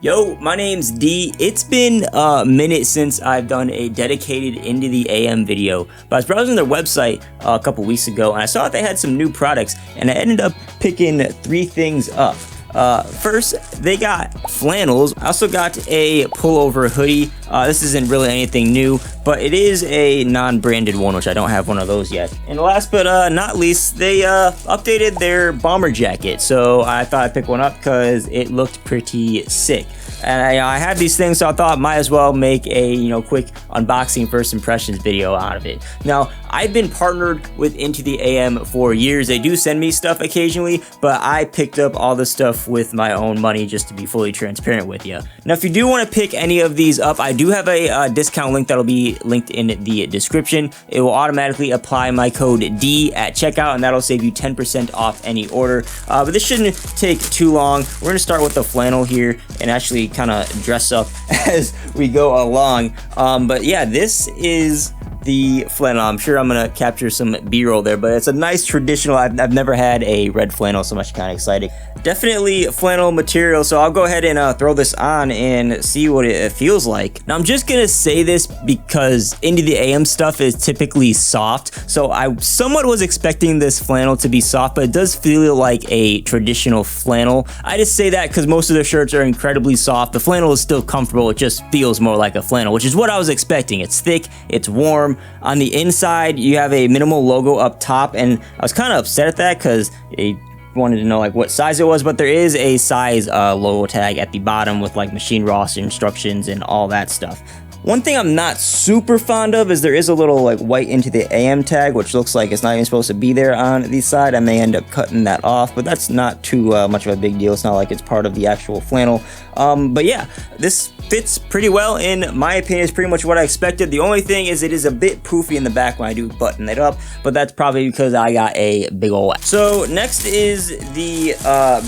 Yo, my name's D. It's been a minute since I've done a dedicated Into the AM video, but I was browsing their website a couple weeks ago and I saw that they had some new products and I ended up picking three things up. First, they got flannels. I also got a pullover hoodie. This isn't really anything new, but it is a non-branded one, which I don't have one of those yet. And last but not least, they updated their bomber jacket. So I thought I'd pick one up because it looked pretty sick. And I had these things, so I thought I might as well make a quick unboxing first impressions video out of it. Now, I've been partnered with Into the AM for years. They do send me stuff occasionally, but I picked up all this stuff with my own money just to be fully transparent with you. Now, if you do want to pick any of these up, I do have a discount link that'll be linked in the description. It will automatically apply my code D at checkout, and that'll save you 10% off any order. But this shouldn't take too long. We're gonna start with the flannel here and actually kind of dress up as we go along. But yeah, this is the flannel. I'm sure I'm gonna capture some B-roll there, but it's a nice traditional. I've never had a red flannel, so much kind of exciting. Definitely flannel material, so I'll go ahead and throw this on and see what it feels like. Now, I'm just gonna say this because Into the AM stuff is typically soft, so I somewhat was expecting this flannel to be soft, but it does feel like a traditional flannel. I just say that because most of their shirts are incredibly soft. The flannel is still comfortable, it just feels more like a flannel, which is what I was expecting. It's thick, it's warm. On the inside, you have a minimal logo up top, and I was kind of upset at that because it wanted to know like what size it was, but there is a size logo tag at the bottom with like machine roster instructions and all that stuff. One thing I'm not super fond of is there is a little like white Into the AM tag, which looks like it's not even supposed to be there on the side. I may end up cutting that off, but that's not too much of a big deal. It's not like it's part of the actual flannel. But yeah, this fits pretty well in my opinion. It's pretty much what I expected. The only thing is it is a bit poofy in the back when I do button it up, but that's probably because I got a big old. So next is the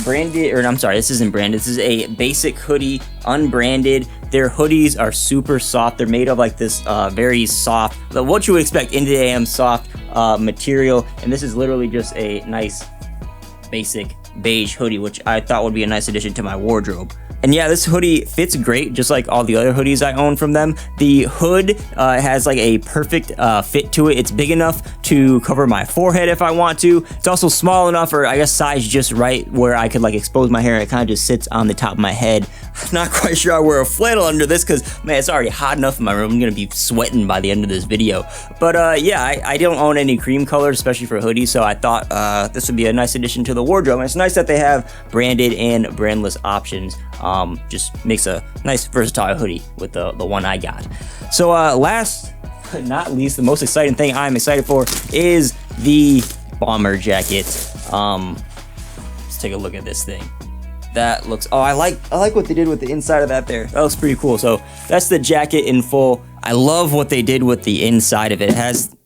branded, or I'm sorry, this isn't branded. This is a basic hoodie, unbranded. Their hoodies are super soft. They're made of like this very soft, what you would expect Into the AM soft material, and this is literally just a nice basic beige hoodie, which I thought would be a nice addition to my wardrobe. And yeah, this hoodie fits great, just like all the other hoodies I own from them. The hood has like a perfect fit to it. It's big enough to cover my forehead if I want to. It's also small enough, or I guess size just right, where I could like expose my hair and it kind of just sits on the top of my head. I'm not quite sure I wear a flannel under this because, man, it's already hot enough in my room. I'm gonna be sweating by the end of this video. But yeah, I don't own any cream colors, especially for hoodies, so I thought this would be a nice addition to the wardrobe. And it's nice that they have branded and brandless options. Just makes a nice versatile hoodie with the one I got. So last but not least, the most exciting thing I'm excited for is the bomber jacket. Let's take a look at this thing. That looks, oh, I like what they did with the inside of that there. That looks pretty cool. So that's the jacket in full. I love what they did with the inside of it. It has,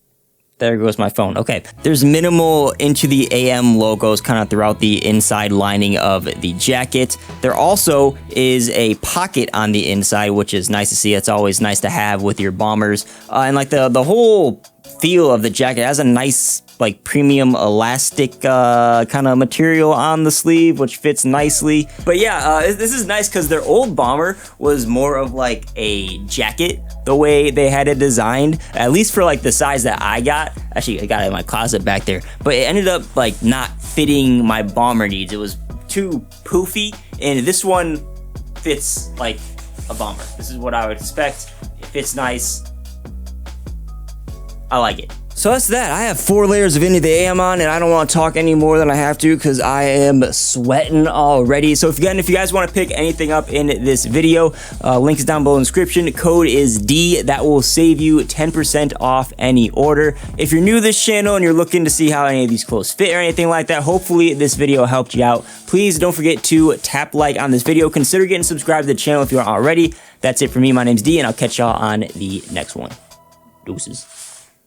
there goes my phone. Okay, there's minimal Into the AM logos kind of throughout the inside lining of the jacket. There also is a pocket on the inside, which is nice to see. It's always nice to have with your bombers. And like the whole feel of the jacket has a nice like premium elastic kind of material on the sleeve, which fits nicely. But yeah, this is nice because their old bomber was more of like a jacket the way they had it designed, at least for like the size that I got. Actually, I got it in my closet back there, but it ended up like not fitting my bomber needs. It was too poofy, and this one fits like a bomber. This is what I would expect. It fits nice. I like it. So that's that. I have 4 layers of Into the AM on, and I don't want to talk any more than I have to because I am sweating already. So if you guys want to pick anything up in this video, link is down below in the description. Code is D. That will save you 10% off any order. If you're new to this channel and you're looking to see how any of these clothes fit or anything like that, hopefully this video helped you out. Please don't forget to tap like on this video. Consider getting subscribed to the channel if you aren't already. That's it for me. My name's D, and I'll catch y'all on the next one. Deuces.